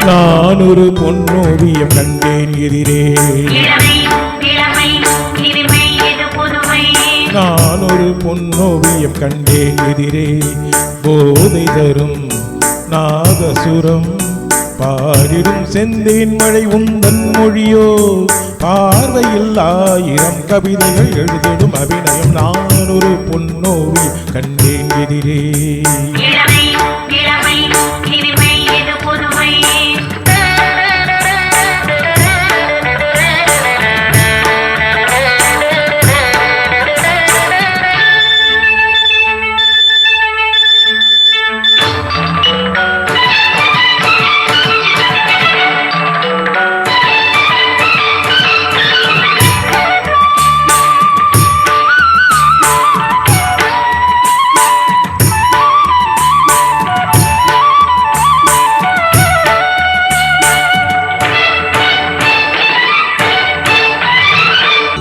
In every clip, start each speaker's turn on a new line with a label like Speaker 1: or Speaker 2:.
Speaker 1: நான் ஒரு பொன்னோவியம் கண்டேன் எதிரே. நான் ஒரு பொன்னோவியம் கண்டேன் எதிரே. போதை தரும் நாதசுரம் பாடிடும் செந்தேன் மழை உந்தன் மொழியோ. பார்வையில் 1000 கவிதைகள் எழுதிடும் அபிநயம். நான் ஒரு பொன்னோவியம் கண்டேன் எதிரே.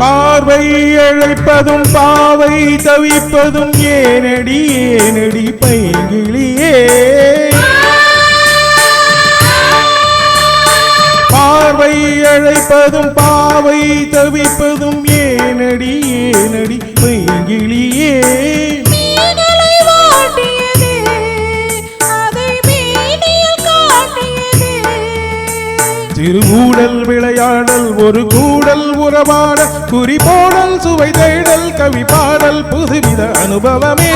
Speaker 1: பார்வை அழைப்பதும் பாவை தவிப்பதும் ஏனடி ஏனடி பைங்கிளியே. பார்வை அழைப்பதும் பாவை தவிப்பதும் ஏனடி ஏனடி பைங்கிளியே. திருகூடல் விளையாடல் ஒரு கூடல் உறவாட குறிப்போடல் சுவை தேடல் கவி பாடல் புதுவித அனுபவமே.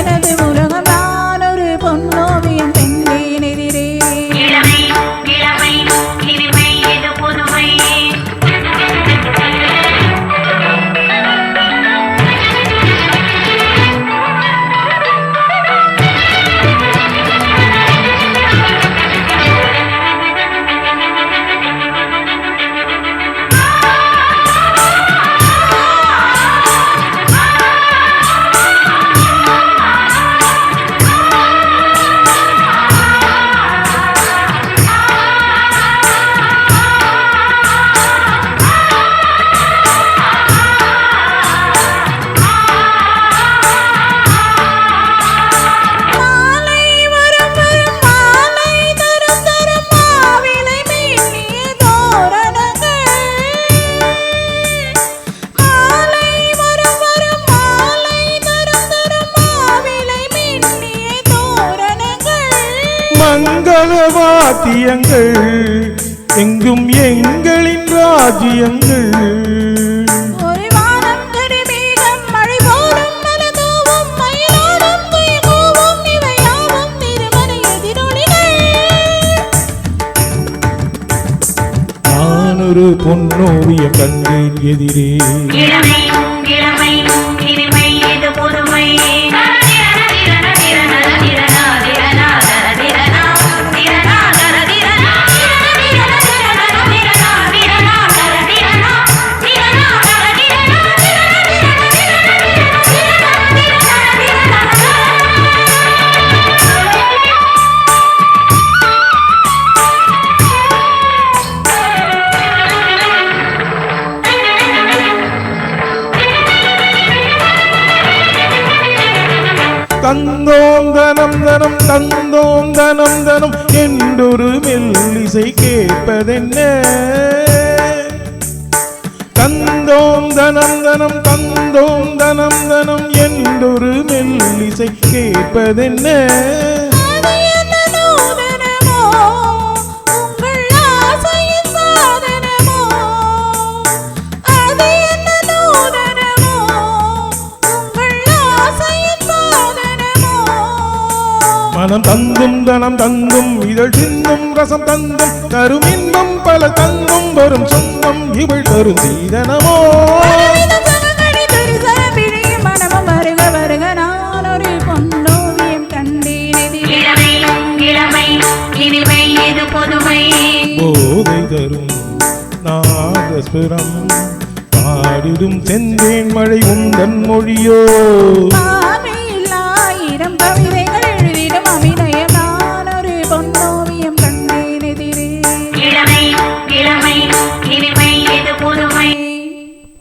Speaker 2: எனது உலகம் நான் ஒரு பொன்னோவியம் கண்டேன் எதிரே.
Speaker 1: மங்கள வாத்தியங்கள் எங்கும் எங்களின் ராஜ்யங்கள்.
Speaker 2: ஒரு வானம் கருமேகம் மழை போலும் மலதூவும் மயிலாடும் குயிலும் இவையாவும் திருமண எதிரொலிகள்.
Speaker 1: நான் ஒரு பொன்னோவியம் கண்டேன் எதிரே. தந்தோம் தனம் தனம் தந்தோம் தனம் தனம் என்றொரு மெல்லிசை கேட்பதென்ன. தந்தோம் தனம் தனம் தந்தோம் தனம் தனம் என்றொரு மெல்லிசை கேட்பதென்ன. மனம் தந்தும் தனம் தந்தும் இதழ் சிந்தும் ரசம் தந்தும் தரும் இன்பம் பல தந்தும் வரும் சொந்தம் இவள் தரும் சீதனமோ.
Speaker 2: மனமும் வருக வருக நான் ஒரு பொன்னோவியம் கண்டேன்.
Speaker 1: போதை தரும் நாதஸ்வரம் பாடிடும் செந்தேன் மழை உந்தன் மொழியோ.